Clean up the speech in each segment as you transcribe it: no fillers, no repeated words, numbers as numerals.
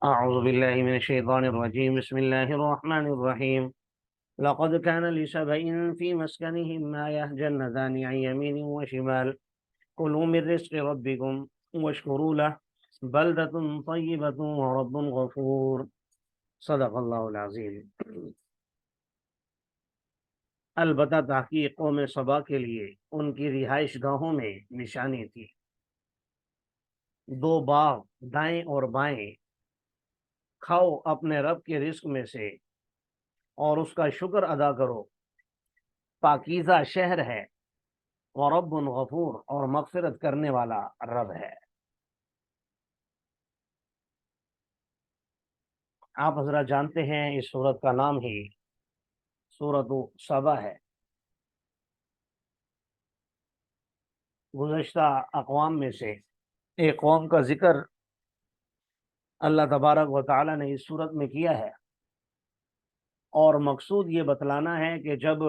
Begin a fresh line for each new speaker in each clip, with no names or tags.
أعوذ بالله من الشيطان الرجيم بسم الله الرحمن الرحيم لقد كان لسبإ في مسكنهم آية جنتان عن يمين وشمال كلوا من رزق ربكم واشكروا له بلدة طيبة ورب غفور صدق اللہ العظیم۔ البتہ تحقیق قوم سبا کے لیے ان کی رہائش گاہوں میں نشانی تھی، دو باغ دائیں اور بائیں، کھاؤ اپنے رب کے رزق میں سے اور اس کا شکر ادا کرو، پاکیزہ شہر ہے، ورب غفور اور مغفرت کرنے والا رب ہے۔ آپ حضرات جانتے ہیں اس سورت کا نام ہی سورت سبا ہے۔ گزشتہ اقوام میں سے ایک قوم کا ذکر اللہ تبارک و تعالی نے اس سورت میں کیا ہے، اور مقصود یہ بتلانا ہے کہ جب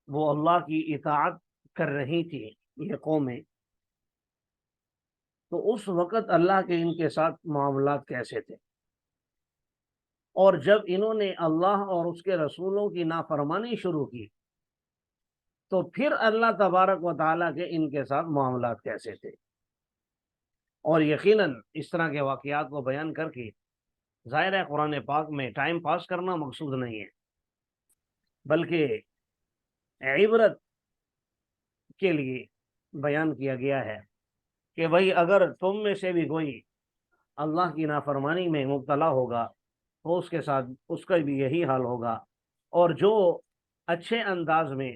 وہ اللہ کی اطاعت کر رہی تھی یہ قومیں، تو اس وقت اللہ کے ان کے ساتھ معاملات کیسے تھے، اور جب انہوں نے اللہ اور اس کے رسولوں کی نافرمانی شروع کی تو پھر اللہ تبارک و تعالیٰ کے ان کے ساتھ معاملات کیسے تھے۔ اور یقیناً اس طرح کے واقعات کو بیان کر کے ظاہر ہے قرآن پاک میں ٹائم پاس کرنا مقصود نہیں ہے، بلکہ عبرت کے لیے بیان کیا گیا ہے کہ بھئی اگر تم میں سے بھی کوئی اللہ کی نافرمانی میں مبتلا ہوگا تو اس کے ساتھ اس کا بھی یہی حال ہوگا، اور جو اچھے انداز میں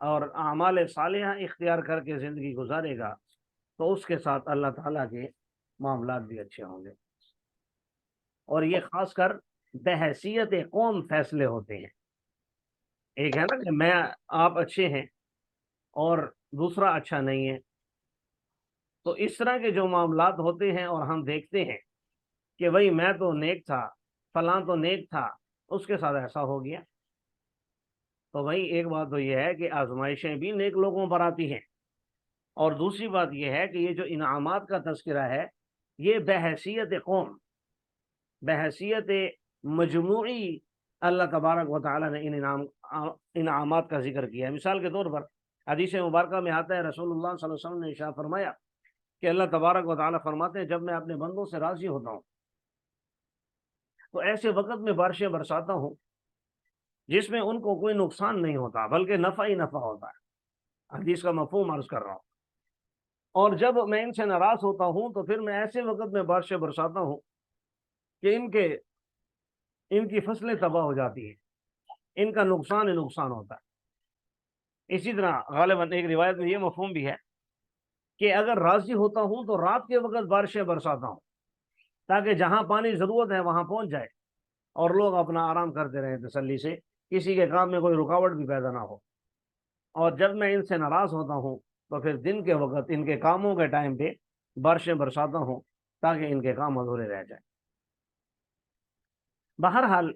اور اعمال صالحہ اختیار کر کے زندگی گزارے گا تو اس کے ساتھ اللہ تعالیٰ کے معاملات بھی اچھے ہوں گے۔ اور یہ خاص کر بحیثیت قوم فیصلے ہوتے ہیں، ایک ہے نا کہ میں آپ اچھے ہیں اور دوسرا اچھا نہیں ہے، تو اس طرح کے جو معاملات ہوتے ہیں اور ہم دیکھتے ہیں کہ بھئی میں تو نیک تھا، فلاں تو نیک تھا، اس کے ساتھ ایسا ہو گیا، تو بھئی ایک بات تو یہ ہے کہ آزمائشیں بھی نیک لوگوں پر آتی ہیں، اور دوسری بات یہ ہے کہ یہ جو انعامات کا تذکرہ ہے یہ بحیثیت قوم، بحیثیت مجموعی اللہ تبارک و تعالیٰ نے ان انعامات کا ذکر کیا ہے۔ مثال کے طور پر حدیث مبارکہ میں آتا ہے رسول اللہ صلی اللہ علیہ وسلم نے ارشاد فرمایا کہ اللہ تبارک و تعالیٰ فرماتے ہیں جب میں اپنے بندوں سے راضی ہوتا ہوں تو ایسے وقت میں بارشیں برساتا ہوں جس میں ان کو کوئی نقصان نہیں ہوتا بلکہ نفع ہی نفع ہوتا ہے، حدیث کا مفہوم عرض کر رہا ہوں۔ اور جب میں ان سے ناراض ہوتا ہوں تو پھر میں ایسے وقت میں بارشیں برساتا ہوں کہ ان کی فصلیں تباہ ہو جاتی ہیں، ان کا نقصان ہی نقصان ہوتا ہے۔ اسی طرح غالباً ایک روایت میں یہ مفہوم بھی ہے کہ اگر راضی ہوتا ہوں تو رات کے وقت بارشیں برساتا ہوں تاکہ جہاں پانی ضرورت ہے وہاں پہنچ جائے اور لوگ اپنا آرام کرتے رہیں تسلی سے، کسی کے کام میں کوئی رکاوٹ بھی پیدا نہ ہو۔ اور جب میں ان سے ناراض ہوتا ہوں تو پھر دن کے وقت ان کے کاموں کے ٹائم پہ بارشیں برساتا ہوں تاکہ ان کے کام ادھورے رہ جائیں۔ بہرحال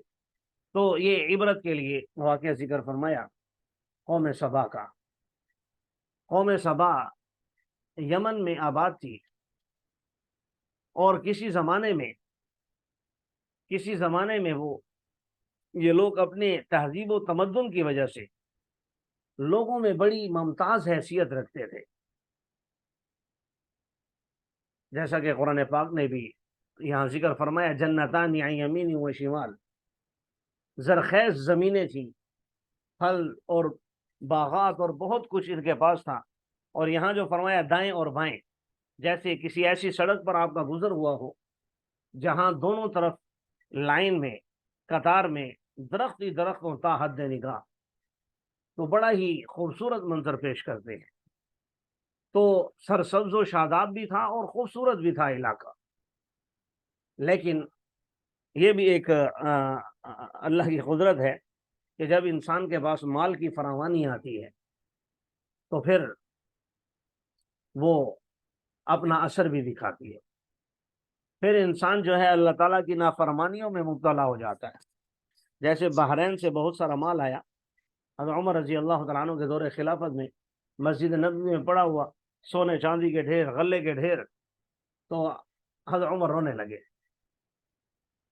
تو یہ عبرت کے لیے واقعہ ذکر فرمایا قوم سبا کا۔ قوم سبا یمن میں آباد تھی، اور کسی زمانے میں وہ یہ لوگ اپنے تہذیب و تمدن کی وجہ سے لوگوں میں بڑی ممتاز حیثیت رکھتے تھے، جیسا کہ قرآن پاک نے بھی یہاں ذکر فرمایا جنتان عن یمین و شمال، زرخیز زمینیں تھیں، پھل اور باغات اور بہت کچھ ان کے پاس تھا، اور یہاں جو فرمایا دائیں اور بائیں، جیسے کسی ایسی سڑک پر آپ کا گزر ہوا ہو جہاں دونوں طرف لائن میں قطار میں درخت ہی درخت ہوتا حد نگاہ، تو بڑا ہی خوبصورت منظر پیش کرتے ہیں۔ تو سرسبز و شاداب بھی تھا اور خوبصورت بھی تھا علاقہ، لیکن یہ بھی ایک اللہ کی قدرت ہے کہ جب انسان کے پاس مال کی فراوانی آتی ہے تو پھر وہ اپنا اثر بھی دکھاتی ہے، پھر انسان جو ہے اللہ تعالیٰ کی نافرمانیوں میں مبتلا ہو جاتا ہے۔ جیسے بحرین سے بہت سارا مال آیا، حضرت عمر رضی اللہ تعالیٰ عنہ کے دور خلافت میں مسجد نبوی میں پڑا ہوا سونے چاندی کے ڈھیر، غلے کے ڈھیر، تو حضرت عمر رونے لگے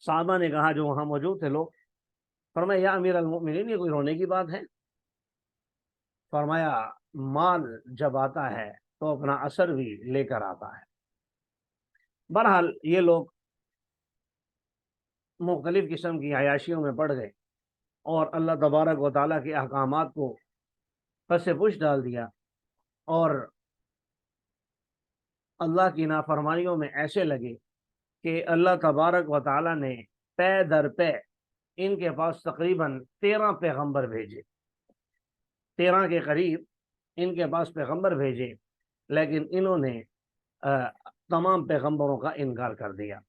صحابہ نے کہا جو وہاں موجود تھے لوگ، فرمایا یا امیر المؤمنین یہ کوئی رونے کی بات ہے؟ فرمایا مال جب آتا ہے تو اپنا اثر بھی لے کر آتا ہے۔ بہرحال یہ لوگ مختلف قسم کی عیاشیوں میں پڑ گئے اور اللہ تبارک و تعالیٰ کے احکامات کو پس پش ڈال دیا، اور اللہ کی نافرمانیوں میں ایسے لگے کہ اللہ تبارک و تعالیٰ نے پے در پے ان کے پاس تقریباً 13 پیغمبر بھیجے، 13 کے قریب ان کے پاس پیغمبر بھیجے، لیکن انہوں نے تمام پیغمبروں کا انکار کر دیا۔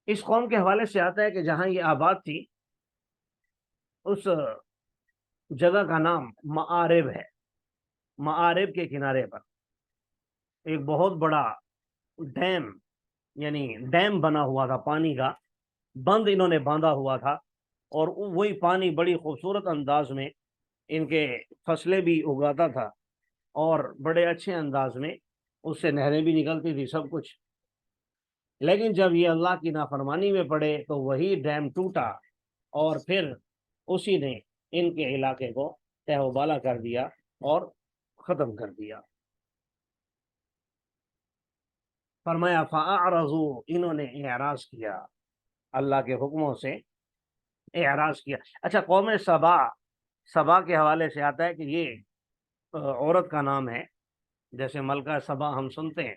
اس قوم کے حوالے سے آتا ہے کہ جہاں یہ آباد تھی اس جگہ کا نام معارب ہے۔ معارب کے کنارے پر ایک بہت بڑا ڈیم، یعنی ڈیم بنا ہوا تھا، پانی کا بند انہوں نے باندھا ہوا تھا، اور وہی پانی بڑی خوبصورت انداز میں ان کے فصلیں بھی اگاتا تھا، اور بڑے اچھے انداز میں اس سے نہریں بھی نکلتی تھی، سب کچھ۔ لیکن جب یہ اللہ کی نافرمانی میں پڑے تو وہی ڈیم ٹوٹا، اور پھر اسی نے ان کے علاقے کو تہ و بالا کر دیا اور ختم کر دیا۔ فرمایا فَأَعْرَضُوا، انہوں نے اعراض کیا، اللہ کے حکموں سے اعراض کیا۔ اچھا، قوم سبا کے حوالے سے آتا ہے کہ یہ عورت کا نام ہے، جیسے ملکہ سبا ہم سنتے ہیں،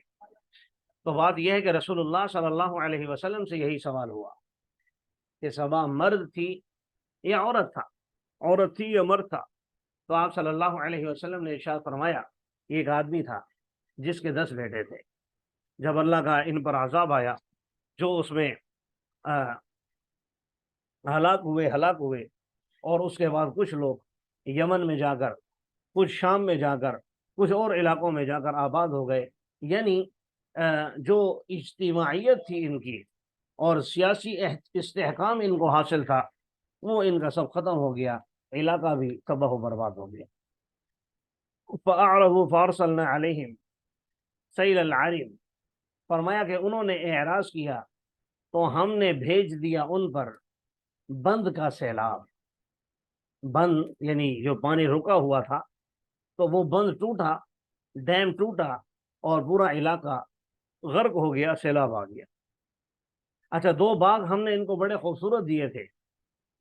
تو بات یہ ہے کہ رسول اللہ صلی اللہ علیہ وسلم سے یہی سوال ہوا کہ سبا مرد تھی یا عورت تھا، عورت تھی یا مرد تھا؟ تو آپ صلی اللہ علیہ وسلم نے ارشاد فرمایا ایک آدمی تھا جس کے 10 بیٹے تھے، جب اللہ کا ان پر عذاب آیا، جو اس میں ہلاک ہوئے، اور اس کے بعد کچھ لوگ یمن میں جا کر، کچھ شام میں جا کر، کچھ اور علاقوں میں جا کر آباد ہو گئے، یعنی جو اجتماعیت تھی ان کی اور سیاسی استحکام ان کو حاصل تھا، وہ ان کا سب ختم ہو گیا، علاقہ بھی تباہ و برباد ہو گیا۔ فَأَعْرَضُوا فَأَرْسَلْنَا عَلَيْهِمْ سَيْلَ الْعَرِمِ، فرمایا کہ انہوں نے اعراض کیا تو ہم نے بھیج دیا ان پر بند کا سیلاب۔ بند یعنی جو پانی رکا ہوا تھا، تو وہ بند ٹوٹا، ڈیم ٹوٹا، اور پورا علاقہ غرق ہو گیا، سیلاب آ گیا۔ اچھا، 2 باغ ہم نے ان کو بڑے خوبصورت دیے تھے،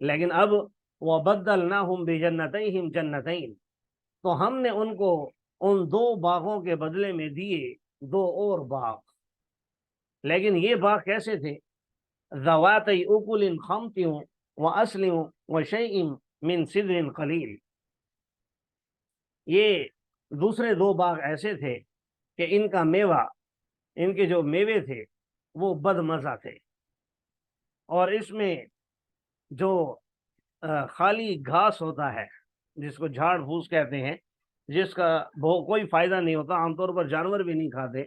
لیکن اب وَبَدَّلْنَاهُمْ بِجَنَّتَيْهِمْ جَنَّتَيْن، تو ہم نے ان کو ان 2 باغوں کے بدلے میں دیے 2 اور باغ، لیکن یہ باغ کیسے تھے؟ ذَوَاتَيْ أُكُلٍ خَمْطٍ وَأَصْلٍ وَشَيْءٍ مِّن سِدْرٍ قَلِيلٍ، یہ دوسرے 2 باغ ایسے تھے کہ ان کا میوہ، ان کے جو میوے تھے وہ بد مزہ تھے، اور اس میں جو خالی گھاس ہوتا ہے، جس کو جھاڑ پھوس کہتے ہیں، جس کا کوئی فائدہ نہیں ہوتا، عام طور پر جانور بھی نہیں کھاتے،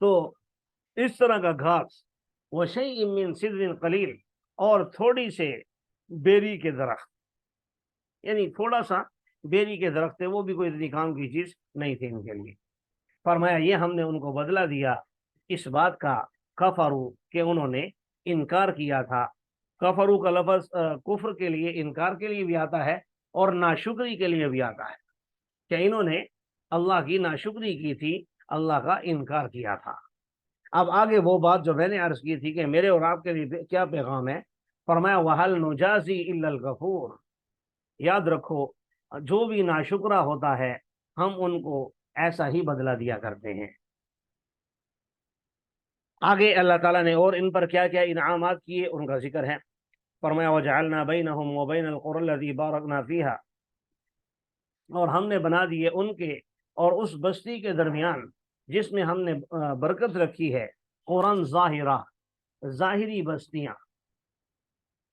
تو اس طرح کا گھاس، وَشَيْءٍ مِّن سِدْرٍ قَلِيلٍ، اور تھوڑی سے بیری کے درخت، یعنی تھوڑا سا بیری کے درخت تھے، وہ بھی کوئی اتنی کام کی چیز نہیں تھی ان کے لیے۔ فرمایا یہ ہم نے ان کو بدلہ دیا اس بات کا، کفروا، کہ انہوں نے انکار کیا تھا۔ کفروا کا لفظ کفر کے لیے، انکار کے لیے بھی آتا ہے، اور ناشکری کے لیے بھی آتا ہے، کہ انہوں نے اللہ کی ناشکری کی تھی، اللہ کا انکار کیا تھا۔ اب آگے وہ بات جو میں نے عرض کی تھی کہ میرے اور آپ کے لیے کیا پیغام ہے، فرمایا وَهَلْ نُجَازِي إِلَّا الْغَفُورَ، یاد رکھو جو بھی ناشکرہ ہوتا ہے ہم ان کو ایسا ہی بدلہ دیا کرتے ہیں۔ آگے اللہ تعالیٰ نے اور ان پر کیا کیا انعامات کیے ان کا ذکر ہے۔ فرمایا وَجَعَلْنَا بَيْنَهُمْ وَبَيْنَ الْقُرَى الَّتِي بَارَكْنَا فِيهَا، اور ہم نے بنا دیے ان کے اور اس بستی کے درمیان جس میں ہم نے برکت رکھی ہے، قرآن ظاہرہ، ظاہری بستیاں،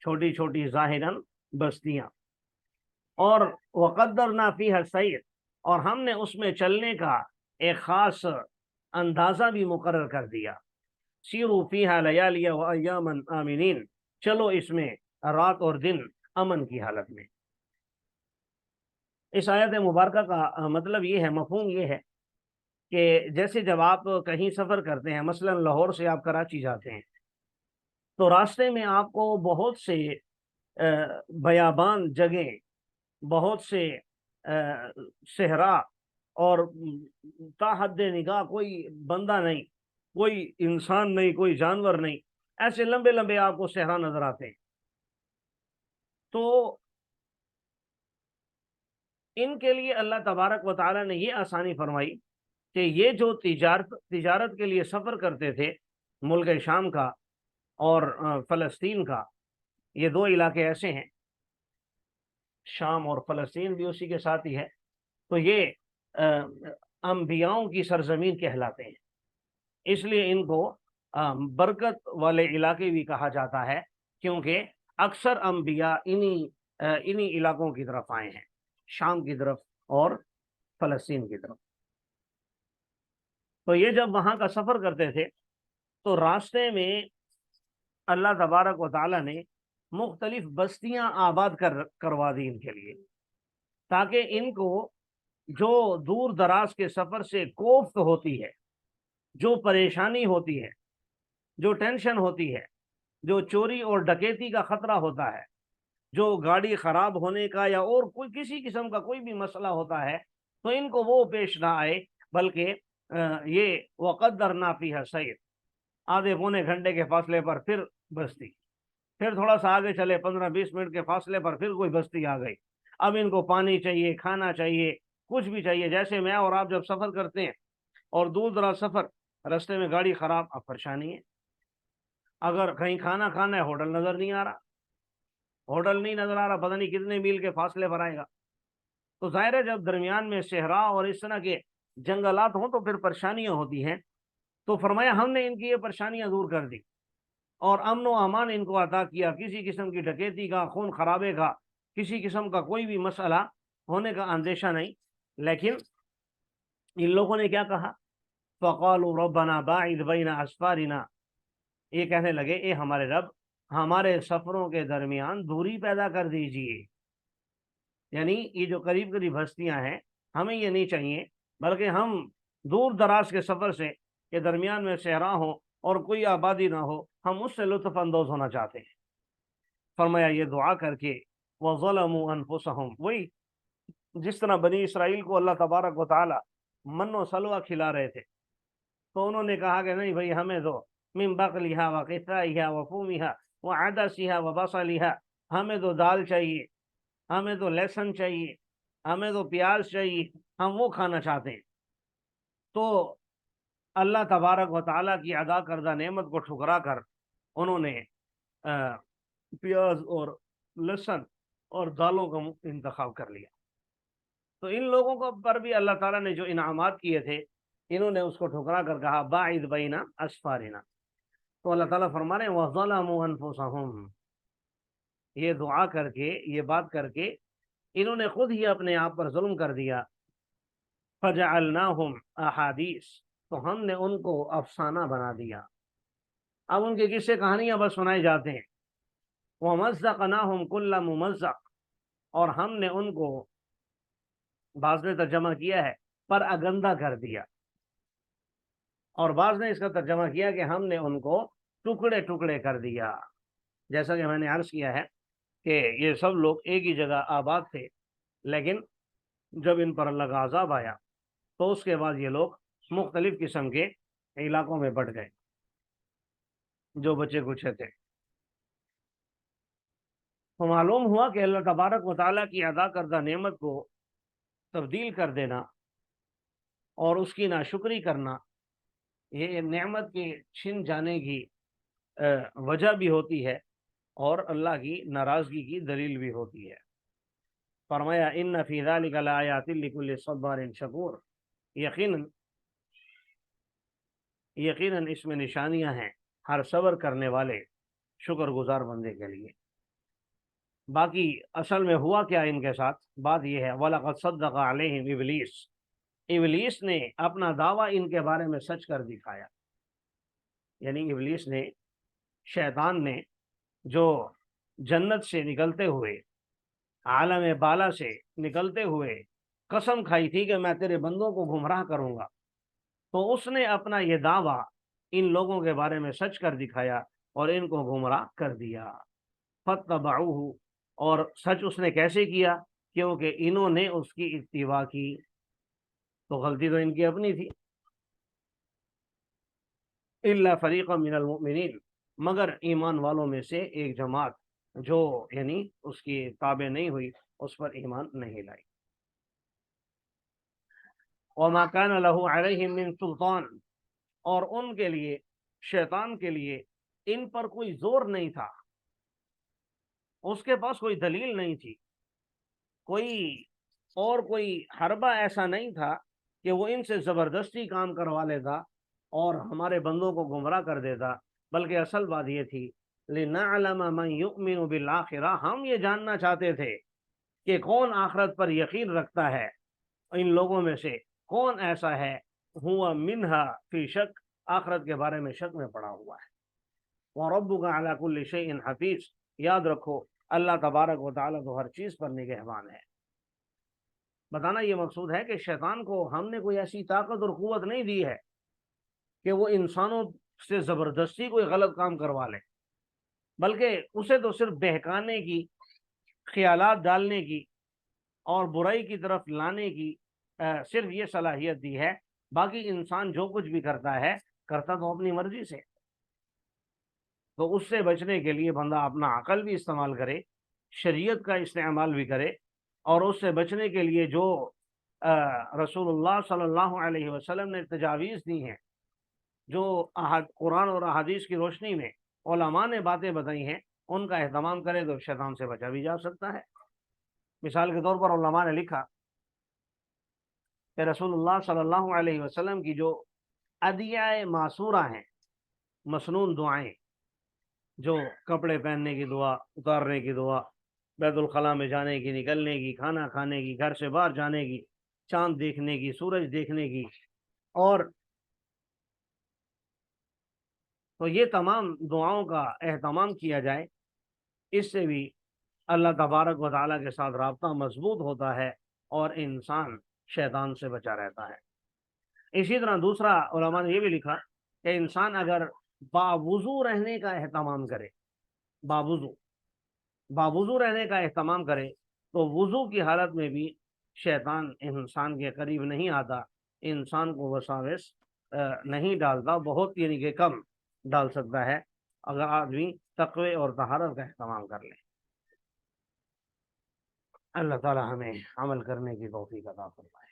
چھوٹی چھوٹی ظاہراً بستیاں، اور وَقَدَّرْنَا فِيهَا السَّيْرَ، اور ہم نے اس میں چلنے کا ایک خاص اندازہ بھی مقرر کر دیا۔ سیروا فیہا لیالی وایاما آمنین، چلو اس میں رات اور دن امن کی حالت میں۔ اس آیت مبارکہ کا مطلب یہ ہے، مفہوم یہ ہے کہ جیسے جب آپ کہیں سفر کرتے ہیں، مثلا لاہور سے آپ کراچی جاتے ہیں، تو راستے میں آپ کو بہت سے بیابان جگہیں، بہت سے صحرا، اور تا حد نگاہ کوئی بندہ نہیں، کوئی انسان نہیں، کوئی جانور نہیں، ایسے لمبے لمبے آپ کو صحرا نظر آتے ہیں۔ تو ان کے لیے اللہ تبارک و تعالی نے یہ آسانی فرمائی کہ یہ جو تجارت کے لیے سفر کرتے تھے، ملک شام کا اور فلسطین کا، یہ دو علاقے ایسے ہیں، شام اور فلسطین بھی اسی کے ساتھ ہی ہے، تو یہ انبیاؤں کی سرزمین کہلاتے ہیں، اس لیے ان کو برکت والے علاقے بھی کہا جاتا ہے، کیونکہ اکثر انبیاء انہی علاقوں کی طرف آئے ہیں، شام کی طرف اور فلسطین کی طرف۔ تو یہ جب وہاں کا سفر کرتے تھے تو راستے میں اللہ تبارک و تعالی نے مختلف بستیاں آباد کروا دی ان کے لیے، تاکہ ان کو جو دور دراز کے سفر سے کوفت ہوتی ہے، جو پریشانی ہوتی ہے، جو ٹینشن ہوتی ہے، جو چوری اور ڈکیتی کا خطرہ ہوتا ہے، جو گاڑی خراب ہونے کا یا اور کوئی کسی قسم کا کوئی بھی مسئلہ ہوتا ہے، تو ان کو وہ پیش نہ آئے، بلکہ یہ وقدرنا فیہا سیر، آدھے پونے گھنٹے کے فاصلے پر پھر بستی، پھر تھوڑا سا آگے چلے 15-20 منٹ کے فاصلے پر پھر کوئی بستی آ گئی، اب ان کو پانی چاہیے، کھانا چاہیے، کچھ بھی چاہیے۔ جیسے میں اور آپ جب سفر کرتے ہیں اور دور دراز سفر، رستے میں گاڑی خراب، اب پریشانی ہے، اگر کہیں کھانا کھانا ہے، ہوٹل نظر نہیں آ رہا، ہوٹل نہیں نظر آ رہا، پتہ نہیں کتنے میل کے فاصلے پر آئے گا، تو ظاہر ہے جب درمیان میں صحرا اور اس طرح کے جنگلات ہوں تو پھر پریشانیاں ہوتی ہیں۔ تو فرمایا ہم نے ان کی یہ پریشانیاں دور کر دی اور امن و امان ان کو عطا کیا، کسی قسم کی ڈکیتی کا، خون خرابے کا، کسی قسم کا کوئی بھی مسئلہ ہونے کا اندیشہ نہیں۔ لیکن ان لوگوں نے کیا کہا؟ فَقَالُوا رَبَّنَا بَاعِدْ بَيْنَ أَسْفَارِنَا، یہ کہنے لگے اے ہمارے رب، ہمارے سفروں کے درمیان دوری پیدا کر دیجئے، یعنی یہ جو قریب قریب ہستیاں ہیں ہمیں یہ نہیں چاہیے، بلکہ ہم دور دراز کے سفر سے کہ درمیان میں صحرا ہو اور کوئی آبادی نہ ہو، ہم اس سے لطف اندوز ہونا چاہتے ہیں۔ فرمایا یہ دعا کر کے وَظَلَمُوا أَنفُسَهُمْ، وہی جس طرح بنی اسرائیل کو اللہ تبارک و تعالی من و سلوہ کھلا رہے تھے، تو انہوں نے کہا کہ نہیں بھائی، ہمیں دو من بقلها وقثائها وفومها وعدسها وبصلها، ہمیں تو دال چاہیے، ہمیں تو لہسن چاہیے، ہمیں تو پیاز چاہیے، ہم وہ کھانا چاہتے ہیں۔ تو اللہ تبارک و تعالیٰ کی عطا کردہ نعمت کو ٹھکرا کر انہوں نے پیاز اور لہسن اور دالوں کا انتخاب کر لیا۔ تو ان لوگوں کو پر بھی اللہ تعالیٰ نے جو انعامات کیے تھے، انہوں نے اس کو ٹھکرا کر کہا باعد بین اسفارنا۔ تو اللہ تعالیٰ فرما رہے ہیں وَظَلَمُوا أَنفُسَهُمْ، یہ دعا کر کے، یہ بات کر کے انہوں نے خود ہی اپنے آپ پر ظلم کر دیا۔ فَجَعَلْنَاهُمْ أَحَادِيث، تو ہم نے ان کو افسانہ بنا دیا، اب ان کے قصے کہانیاں بس سنائے جاتے ہیں۔ وَمَزَّقْنَاهُمْ كُلَّ مُمَزَّقٍ، اور ہم نے ان کو، بعض نے ترجمہ کیا ہے پر اگندہ کر دیا، اور بعض نے اس کا ترجمہ کیا کہ ہم نے ان کو ٹکڑے ٹکڑے کر دیا۔ جیسا کہ میں نے عرض کیا ہے کہ یہ سب لوگ ایک ہی جگہ آباد تھے، لیکن جب ان پر اللہ کا عذاب آیا تو اس کے بعد یہ لوگ مختلف قسم کے علاقوں میں بٹ گئے، جو بچے کچھ تھے۔ تو معلوم ہوا کہ اللہ تبارک و تعالیٰ کی عطا کردہ نعمت کو تبدیل کر دینا اور اس کی ناشکری کرنا، یہ نعمت کے چھن جانے کی وجہ بھی ہوتی ہے اور اللہ کی ناراضگی کی دلیل بھی ہوتی ہے۔ فرمایا ان فی ذلک لآیات لکل صبار شکور، یقیناً اس میں نشانیاں ہیں ہر صبر کرنے والے شکر گزار بندے کے لیے۔ باقی اصل میں ہوا کیا ان کے ساتھ، بات یہ ہے وَلَقَدْ صَدَّقَ عَلَيْهِمْ ابلیس، ابلیس نے اپنا دعویٰ ان کے بارے میں سچ کر دکھایا، یعنی ابلیس نے، شیطان نے، جو جنت سے نکلتے ہوئے، عالم بالا سے نکلتے ہوئے قسم کھائی تھی کہ میں تیرے بندوں کو گمراہ کروں گا، تو اس نے اپنا یہ دعویٰ ان لوگوں کے بارے میں سچ کر دکھایا اور ان کو گمراہ کر دیا۔ فاتبعوہ، اور سچ اس نے کیسے کیا؟ کیونکہ انہوں نے اس کی اتباع کی، تو غلطی تو ان کی اپنی تھی۔ الا فریقا من المؤمنین، مگر ایمان والوں میں سے ایک جماعت جو یعنی اس کی تابع نہیں ہوئی، اس پر ایمان نہیں لائی۔ وما كان له علیہم من سلطان، اور ان کے لیے، شیطان کے لیے ان پر کوئی زور نہیں تھا، اس کے پاس کوئی دلیل نہیں تھی، کوئی حربہ ایسا نہیں تھا کہ وہ ان سے زبردستی کام کروا لیتا اور ہمارے بندوں کو گمراہ کر دیتا، بلکہ اصل بات یہ تھی لِنَعْلَمَ مَنْ يُؤْمِنُ بِالْآخِرَةِ، ہم یہ جاننا چاہتے تھے کہ کون آخرت پر یقین رکھتا ہے، ان لوگوں میں سے کون ایسا ہے ہوا منہا فی شک، آخرت کے بارے میں شک میں پڑا ہوا ہے۔ وَرَبُّكَ عَلَى كُلِّ شَيْءٍ حَفِيظٌ، یاد رکھو اللہ تبارک و تعالیٰ تو ہر چیز پر نگہبان ہے۔ بتانا یہ مقصود ہے کہ شیطان کو ہم نے کوئی ایسی طاقت اور قوت نہیں دی ہے کہ وہ انسانوں سے زبردستی کوئی غلط کام کروا لے، بلکہ اسے تو صرف بہکانے کی، خیالات ڈالنے کی اور برائی کی طرف لانے کی صرف یہ صلاحیت دی ہے۔ باقی انسان جو کچھ بھی کرتا ہے، کرتا تو اپنی مرضی سے۔ تو اس سے بچنے کے لیے بندہ اپنا عقل بھی استعمال کرے، شریعت کا استعمال بھی کرے، اور اس سے بچنے کے لیے جو رسول اللہ صلی اللہ علیہ وسلم نے تجاویز دی ہیں، جو قرآن اور احادیث کی روشنی میں علماء نے باتیں بتائی ہیں، ان کا اہتمام کرے تو شیطان سے بچا بھی جا سکتا ہے۔ مثال کے طور پر علماء نے لکھا کہ رسول اللہ صلی اللہ علیہ وسلم کی جو ادعیہ معصورہ ہیں، مسنون دعائیں، جو کپڑے پہننے کی دعا، اتارنے کی دعا، بیت الخلاء میں جانے کی، نکلنے کی، کھانا کھانے کی، گھر سے باہر جانے کی، چاند دیکھنے کی، سورج دیکھنے کی، اور تو یہ تمام دعاؤں کا اہتمام کیا جائے، اس سے بھی اللہ تبارک و تعالیٰ کے ساتھ رابطہ مضبوط ہوتا ہے اور انسان شیطان سے بچا رہتا ہے۔ اسی طرح دوسرا علماء نے یہ بھی لکھا کہ انسان اگر باوضو رہنے کا اہتمام کرے، باوضو رہنے کا اہتمام کرے، تو وضو کی حالت میں بھی شیطان انسان کے قریب نہیں آتا، انسان کو وساوس نہیں ڈالتا، بہت یعنی کہ کم ڈال سکتا ہے اگر آدمی تقوی اور طہارت کا اہتمام کر لے۔ اللہ تعالی ہمیں عمل کرنے کی توفیق عطا فرمائے۔